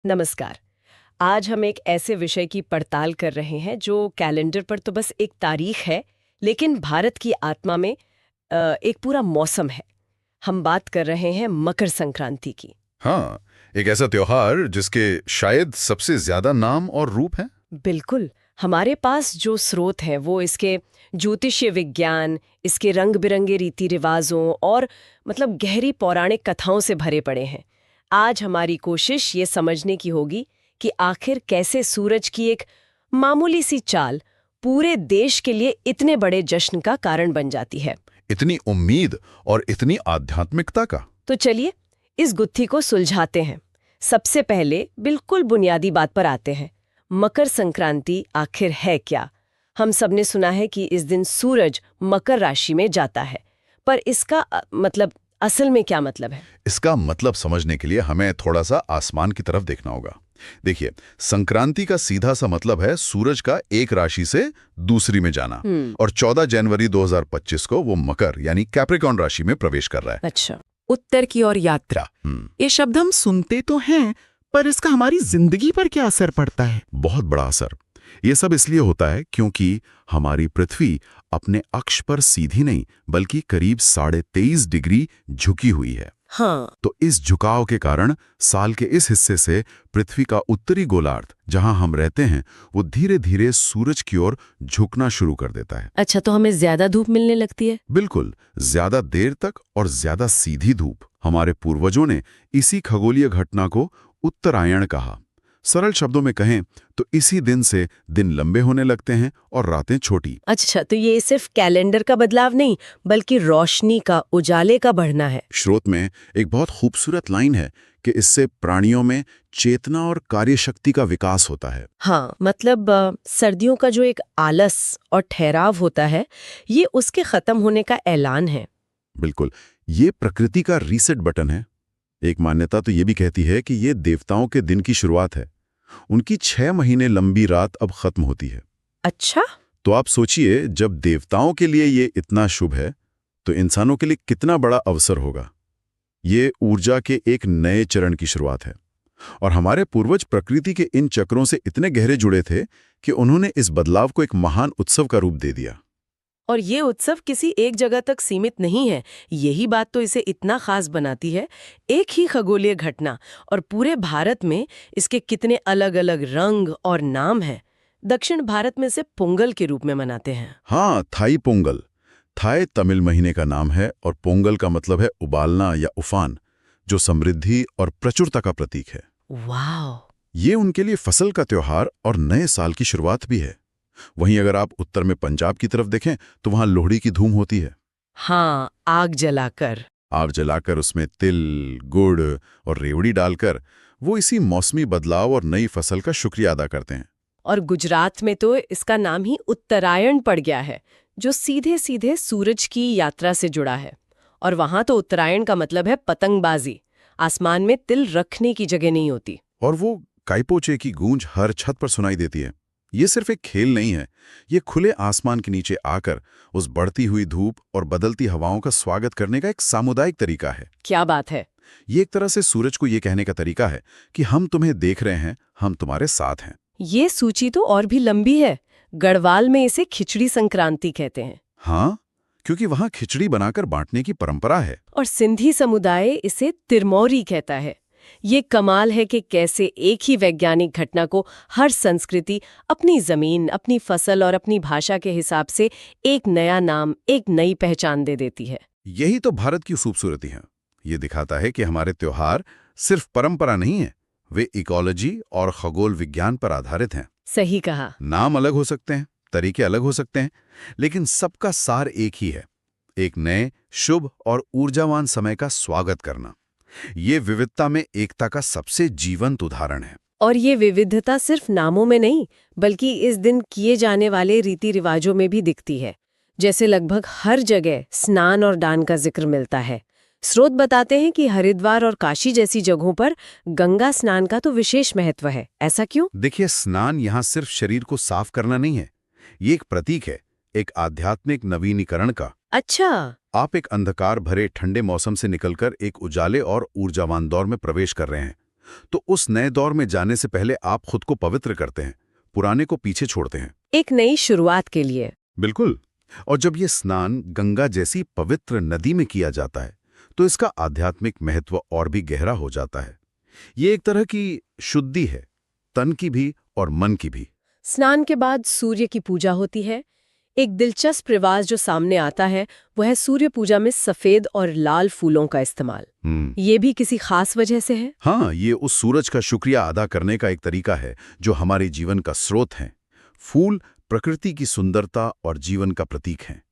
नमस्कार। आज हम एक ऐसे विषय की पड़ताल कर रहे हैं जो कैलेंडर पर तो बस एक तारीख है, लेकिन भारत की आत्मा में एक पूरा मौसम है। हम बात कर रहे हैं मकर संक्रांति की। हाँ, एक ऐसा त्योहार जिसके शायद सबसे ज्यादा नाम और रूप हैं। बिल्कुल। हमारे पास जो स्रोत हैं वो इसके ज्योतिषीय विज्ञान, इसके रंग बिरंगे रीति रिवाजों और मतलब गहरी पौराणिक कथाओं से भरे पड़े हैं। आज हमारी कोशिश ये समझने की होगी कि आखिर कैसे सूरज की एक मामूली सी चाल पूरे देश के लिए इतने बड़े जश्न का कारण बन जाती है। इतनी उम्मीद और इतनी आध्यात्मिकता का। तो चलिए इस गुत्थी को सुलझाते हैं। सबसे पहले बिल्कुल बुनियादी बात पर आते हैं। मकर संक्रांति आखिर है क्या? हम सबने सुना है कि इस दिन सूरज मकर राशि में जाता है, पर इसका मतलब असल में क्या मतलब है? इसका मतलब समझने के लिए हमें थोड़ा सा आसमान की तरफ देखना होगा। देखिए, संक्रांति का सीधा सा मतलब है सूरज का एक राशि से दूसरी में जाना। और 14 जनवरी 2025 को वो मकर यानी कैप्रिकॉर्न राशि में प्रवेश कर रहा है। अच्छा। उत्तर की ओर यात्रा। ये शब्द हम सुनते तो हैं, पर इसका हमारी जिंदगी पर क्या असर पड़ता है? बहुत बड़ा असर। ये सब इसलिए होता है क्योंकि हमारी पृथ्वी अपने अक्ष पर सीधी नहीं बल्कि करीब 23.5 डिग्री झुकी हुई है। हाँ। तो इस झुकाव के कारण साल के इस हिस्से से पृथ्वी का उत्तरी गोलार्ध जहां हम रहते हैं वो धीरे धीरे सूरज की ओर झुकना शुरू कर देता है। अच्छा, तो हमें ज्यादा धूप मिलने लगती है? बिल्कुल, ज्यादा देर तक और ज्यादा सीधी धूप। हमारे पूर्वजों ने इसी खगोलीय घटना को उत्तरायण कहा। सरल शब्दों में कहें तो इसी दिन से दिन लंबे होने लगते हैं और रातें छोटी। अच्छा, तो ये सिर्फ कैलेंडर का बदलाव नहीं बल्कि रोशनी का, उजाले का बढ़ना है। स्रोत में एक बहुत खूबसूरत लाइन है कि इससे प्राणियों में चेतना और कार्यशक्ति का विकास होता है। हाँ, मतलब सर्दियों का जो एक आलस और ठहराव होता है, ये उसके खत्म होने का ऐलान है। बिल्कुल, ये प्रकृति का रीसेट बटन है। एक मान्यता तो ये भी कहती है कि ये देवताओं के दिन की शुरुआत है। उनकी 6 महीने लंबी रात अब खत्म होती है। अच्छा। तो आप सोचिए, जब देवताओं के लिए ये इतना शुभ है तो इंसानों के लिए कितना बड़ा अवसर होगा। ये ऊर्जा के एक नए चरण की शुरुआत है। और हमारे पूर्वज प्रकृति के इन चक्रों से इतने गहरे जुड़े थे कि उन्होंने इस बदलाव को एक महान उत्सव का रूप दे दिया। और ये उत्सव किसी एक जगह तक सीमित नहीं है। यही बात तो इसे इतना खास बनाती है। एक ही खगोलीय घटना और पूरे भारत में इसके कितने अलग अलग रंग और नाम हैं। दक्षिण भारत में से पोंगल के रूप में मनाते हैं। हाँ, थाई पोंगल। थाई तमिल महीने का नाम है और पोंगल का मतलब है उबालना या उफान, जो समृद्धि और प्रचुरता का प्रतीक है। वाह! ये उनके लिए फसल का त्योहार और नए साल की शुरुआत भी है। वहीं अगर आप उत्तर में पंजाब की तरफ देखें तो वहां लोहड़ी की धूम होती है। हाँ, आग जलाकर उसमें तिल, गुड़ और रेवड़ी डालकर वो इसी मौसमी बदलाव और नई फसल का शुक्रिया अदा करते हैं। और गुजरात में तो इसका नाम ही उत्तरायण पड़ गया है, जो सीधे सीधे सूरज की यात्रा से जुड़ा है। और वहां तो उत्तरायण का मतलब है पतंगबाजी। आसमान में तिल रखने की जगह नहीं होती। और वो काइपोचे की गूंज हर छत पर सुनाई देती है। ये सिर्फ एक खेल नहीं है, ये खुले आसमान के नीचे आकर उस बढ़ती हुई धूप और बदलती हवाओं का स्वागत करने का एक सामुदायिक तरीका है। क्या बात है! ये एक तरह से सूरज को ये कहने का तरीका है कि हम तुम्हें देख रहे हैं, हम तुम्हारे साथ हैं। ये सूची तो और भी लंबी है। गढ़वाल में इसे खिचड़ी संक्रांति कहते हैं। हाँ, क्योंकि वहां खिचड़ी बनाकर बांटने की परंपरा है। और सिंधी समुदाय इसे तिरमौरी कहता है। ये कमाल है कि कैसे एक ही वैज्ञानिक घटना को हर संस्कृति अपनी जमीन, अपनी फसल और अपनी भाषा के हिसाब से एक नया नाम, एक नई पहचान दे देती है। यही तो भारत की खूबसूरती है। ये दिखाता है कि हमारे त्योहार सिर्फ परंपरा नहीं है, वे इकोलॉजी और खगोल विज्ञान पर आधारित हैं। सही कहा। नाम अलग हो सकते हैं, तरीके अलग हो सकते हैं, लेकिन सबका सार एक ही है, एक नए, शुभ और ऊर्जावान समय का स्वागत करना। ये विविधता में एकता का सबसे जीवंत उदाहरण है। और ये विविधता सिर्फ नामों में नहीं बल्कि इस दिन किए जाने वाले रीति रिवाजों में भी दिखती है। जैसे लगभग हर जगह स्नान और दान का जिक्र मिलता है। स्रोत बताते हैं कि हरिद्वार और काशी जैसी जगहों पर गंगा स्नान का तो विशेष महत्व है। ऐसा क्यों? देखिए, स्नान यहाँ सिर्फ शरीर को साफ करना नहीं है, ये एक प्रतीक है, एक आध्यात्मिक नवीनीकरण का। अच्छा। आप एक अंधकार भरे ठंडे मौसम से निकलकर एक उजाले और ऊर्जावान दौर में प्रवेश कर रहे हैं। तो उस नए दौर में जाने से पहले आप खुद को पवित्र करते हैं, पुराने को पीछे छोड़ते हैं। एक नई शुरुआत के लिए। बिल्कुल। और जब ये स्नान गंगा जैसी पवित्र नदी में किया जाता है तो इसका आध्यात्मिक महत्व और भी गहरा हो जाता है। ये एक तरह की शुद्धि है, तन की भी और मन की भी। स्नान के बाद सूर्य की पूजा होती है। एक दिलचस्प रिवाज जो सामने आता है वह है सूर्य पूजा में सफेद और लाल फूलों का इस्तेमाल। ये भी किसी खास वजह से है? हाँ, ये उस सूरज का शुक्रिया अदा करने का एक तरीका है जो हमारे जीवन का स्रोत है। फूल प्रकृति की सुंदरता और जीवन का प्रतीक हैं।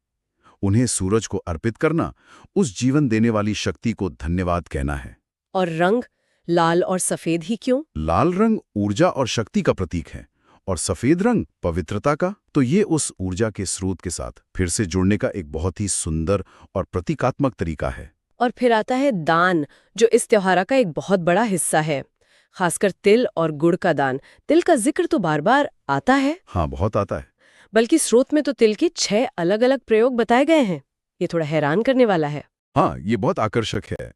उन्हें सूरज को अर्पित करना, उस जीवन देने वाली शक्ति को धन्यवाद कहना है। और रंग लाल और सफेद ही क्यों? लाल रंग ऊर्जा और शक्ति का प्रतीक है और सफेद रंग पवित्रता का। तो ये उस ऊर्जा के स्रोत के साथ फिर से जुड़ने का एक बहुत ही सुंदर और प्रतीकात्मक तरीका है। और फिर आता है दान, जो इस त्योहार का एक बहुत बड़ा हिस्सा है, खासकर तिल और गुड़ का दान। तिल का जिक्र तो बार बार आता है। हाँ, बहुत आता है। बल्कि स्रोत में तो तिल के 6 अलग-अलग प्रयोग बताए गए हैं। ये थोड़ा हैरान करने वाला है। हाँ, ये बहुत आकर्षक है।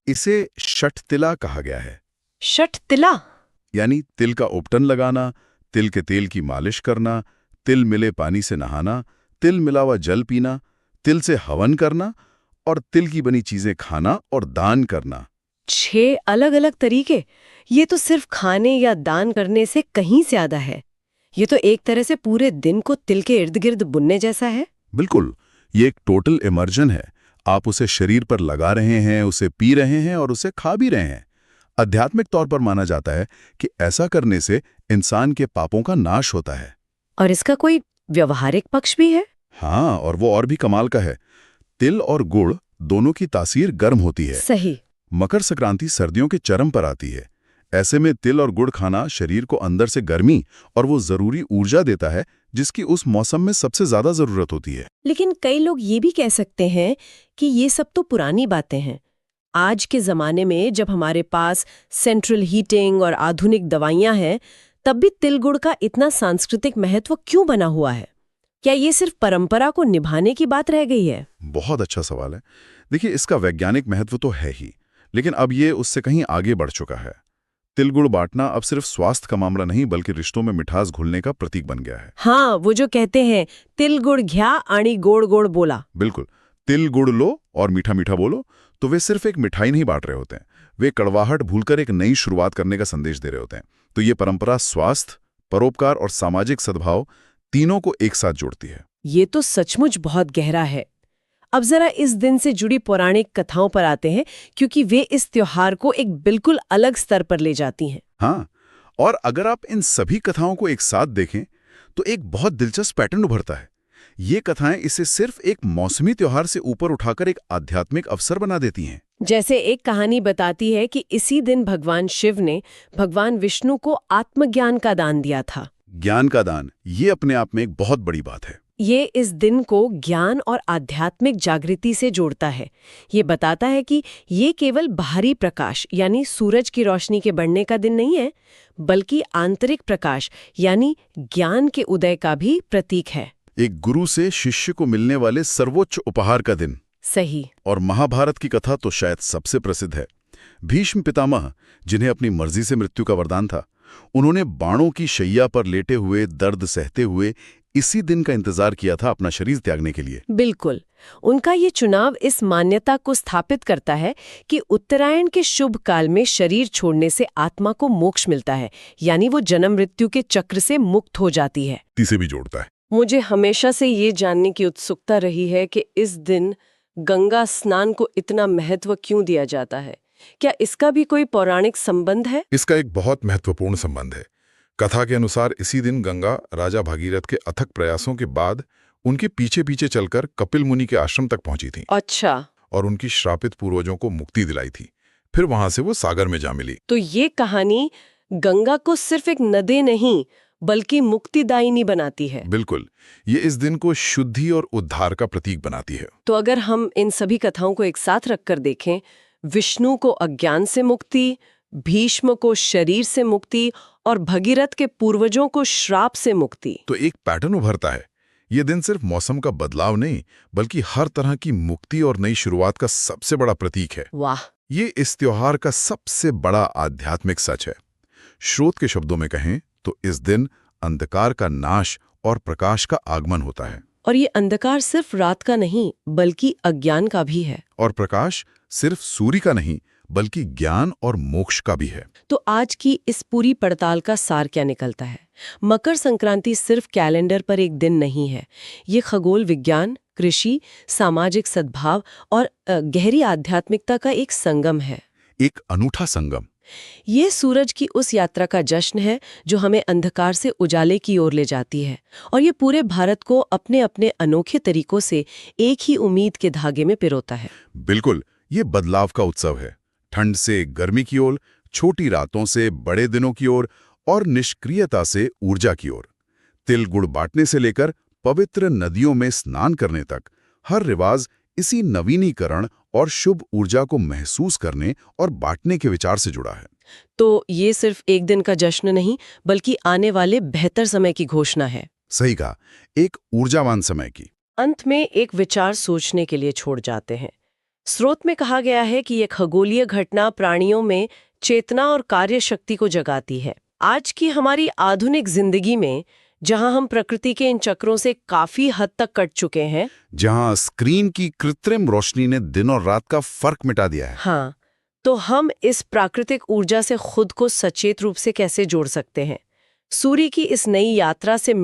इसे षटतिला कहा गया है। षटतिला यानी तिल का उपटन लगाना, तिल के तेल की मालिश करना, तिल मिले पानी से नहाना, तिल मिला हुआ जल पीना, तिल से हवन करना और तिल की बनी चीजें खाना और दान करना। 6 अलग-अलग तरीके। ये तो सिर्फ खाने या दान करने से कहीं ज्यादा है। ये तो एक तरह से पूरे दिन को तिल के इर्द गिर्द बुनने जैसा है। बिल्कुल, ये एक टोटल इमर्जन है। आप उसे शरीर पर लगा रहे हैं, उसे पी रहे हैं और उसे खा भी रहे हैं। आध्यात्मिक तौर पर माना जाता है कि ऐसा करने से इंसान के पापों का नाश होता है। और इसका कोई व्यवहारिक पक्ष भी है? हाँ, और वो और भी कमाल का है। तिल और गुड़ दोनों की तासीर गर्म होती है। सही। मकर संक्रांति सर्दियों के चरम पर आती है। ऐसे में तिल और गुड़ खाना शरीर को अंदर से गर्मी और वो जरूरी ऊर्जा देता है जिसकी उस मौसम में सबसे ज्यादा जरूरत होती है। लेकिन कई लोग ये भी कह सकते हैं कि ये सब तो पुरानी बातें हैं। आज के जमाने में जब हमारे पास सेंट्रल हीटिंग और आधुनिक दवाइयां हैं, तब भी तिल गुड़ का इतना सांस्कृतिक महत्व क्यों बना हुआ है? क्या ये सिर्फ परंपरा को निभाने की बात रह गई है? बहुत अच्छा सवाल है। देखिए, इसका वैज्ञानिक महत्व तो है ही, लेकिन अब ये उससे कहीं आगे बढ़ चुका है। तिल गुड़ बांटना अब सिर्फ स्वास्थ्य का मामला नहीं बल्कि रिश्तों में मिठास घुलने का प्रतीक बन गया है। हाँ, वो जो कहते हैं तिल गुड़ घ्या आणि गोड़ गोड़ बोला। बिल्कुल, तिल गुड़ लो और मीठा मीठा बोलो। तो वे सिर्फ एक मिठाई नहीं बांट रहे होते हैं, वे कड़वाहट भूलकर एक नई शुरुआत करने का संदेश दे रहे होते हैं। तो ये परंपरा स्वास्थ्य, परोपकार और सामाजिक सद्भाव तीनों को एक साथ जोड़ती है। ये तो सचमुच बहुत गहरा है। अब जरा इस दिन से जुड़ी पौराणिक कथाओं पर आते हैं, क्योंकि वे इस त्योहार को एक बिल्कुल अलग स्तर पर ले जाती हैं। हाँ, और अगर आप इन सभी कथाओं को एक साथ देखें तो एक बहुत दिलचस्प पैटर्न उभरता है। ये कथाएं इसे सिर्फ एक मौसमी त्योहार से ऊपर उठाकर एक आध्यात्मिक अवसर बना देती हैं। जैसे एक कहानी बताती है कि इसी दिन भगवान शिव ने भगवान विष्णु को आत्मज्ञान का दान दिया था। ज्ञान का दान, ये अपने आप में एक बहुत बड़ी बात है। ये इस दिन को ज्ञान और आध्यात्मिक जागृति से जोड़ता है। ये बताता है कि ये केवल बाहरी प्रकाश यानी सूरज की रोशनी के बढ़ने का दिन नहीं है, बल्कि आंतरिक प्रकाश यानी ज्ञान के उदय का भी प्रतीक है। एक गुरु से शिष्य को मिलने वाले सर्वोच्च उपहार का दिन। सही। और महाभारत की कथा तो शायद सबसे प्रसिद्ध है। भीष्म पितामह, जिन्हें अपनी मर्जी से मृत्यु का वरदान था, उन्होंने बाणों की शैया पर लेटे हुए, दर्द सहते हुए इसी दिन का इंतजार किया था अपना शरीर त्यागने के लिए। बिल्कुल। उनका ये चुनाव इस मान्यता को स्थापित करता है कि उत्तरायण के शुभ काल में शरीर छोड़ने से आत्मा को मोक्ष मिलता है, यानी वो जन्म मृत्यु के चक्र से मुक्त हो जाती है। तीसरे भी जोड़ता है। मुझे हमेशा से ये जानने की उत्सुकता रही है कि इस दिन गंगा स्नान को इतना महत्व क्यों दिया जाता है। क्या इसका भी कोई पौराणिक संबंध है? इसका एक बहुत महत्वपूर्ण संबंध है। कथा के अनुसार इसी दिन गंगा राजा भागीरथ के अथक प्रयासों के बाद उनके पीछे पीछे चलकर कपिल मुनि के आश्रम तक पहुंची थी। अच्छा। और उनकी श्रापित पूर्वजों को मुक्ति दिलाई थी। फिर वहां से वो सागर में जा मिली। तो ये कहानी गंगा को सिर्फ एक नदी नहीं बल्कि मुक्तिदायिनी बनाती है। बिल्कुल, ये इस दिन को शुद्धि और उद्धार का प्रतीक बनाती है। तो अगर हम इन सभी कथाओं को एक साथ रखकर देखें, विष्णु को अज्ञान से मुक्ति, भीष्म को शरीर से मुक्ति और भगीरथ के पूर्वजों को श्राप से मुक्ति, तो एक पैटर्न उभरता है। ये दिन सिर्फ मौसम का बदलाव नहीं बल्कि हर तरह की मुक्ति और नई शुरुआत का सबसे बड़ा प्रतीक है। वाह। ये इस त्योहार का सबसे बड़ा आध्यात्मिक सच है। स्रोत के शब्दों में कहें तो इस दिन अंधकार का नाश और प्रकाश का आगमन होता है। और ये अंधकार सिर्फ रात का नहीं बल्कि अज्ञान का भी है। और प्रकाश सिर्फ सूर्य का नहीं बल्कि ज्ञान और मोक्ष का भी है। तो आज की इस पूरी पड़ताल का सार क्या निकलता है? मकर संक्रांति सिर्फ कैलेंडर पर एक दिन नहीं है। ये खगोल विज्ञान, कृषि, सामाजिक सद्भाव और गहरी आध्यात्मिकता का एक संगम है। एक अनूठा संगम। ये सूरज की उस यात्रा का जश्न है जो हमें अंधकार से उजाले की ओर ले जाती है और ये पूरे भारत को अपने अपने अनोखे तरीकों से एक ही उम्मीद के धागे में पिरोता है। बिल्कुल, ये बदलाव का उत्सव है। ठंड से गर्मी की ओर, छोटी रातों से बड़े दिनों की ओर और निष्क्रियता से ऊर्जा की ओर। तिल गुड़ बांटने से लेकर पवित्र नदियों में स्नान करने तक हर रिवाज इसी नवीनीकरण और शुभ ऊर्जा को महसूस करने और बांटने के विचार से जुड़ा है। तो ये सिर्फ एक दिन का जश्न नहीं बल्कि आने वाले बेहतर समय की घोषणा है। सही कहा, एक ऊर्जावान समय की। अंत में एक विचार सोचने के लिए छोड़ जाते हैं। स्रोत में कहा गया है कि ये खगोलीय घटना प्राणियों में चेतना और कार्य शक्ति को जगाती है। आज की हमारी आधुनिक जिंदगी में जहां हम प्रकृति के इन चक्रों से काफी हद तक कट चुके हैं, जहां स्क्रीन की कृत्रिम रोशनी ने दिन और रात का फर्क मिटा दिया है, हाँ, तो हम इस प्राकृतिक ऊर्जा से खुद को सचेत रूप से कैसे जोड़ सकते हैं? सूर्य की इस नई यात्रा से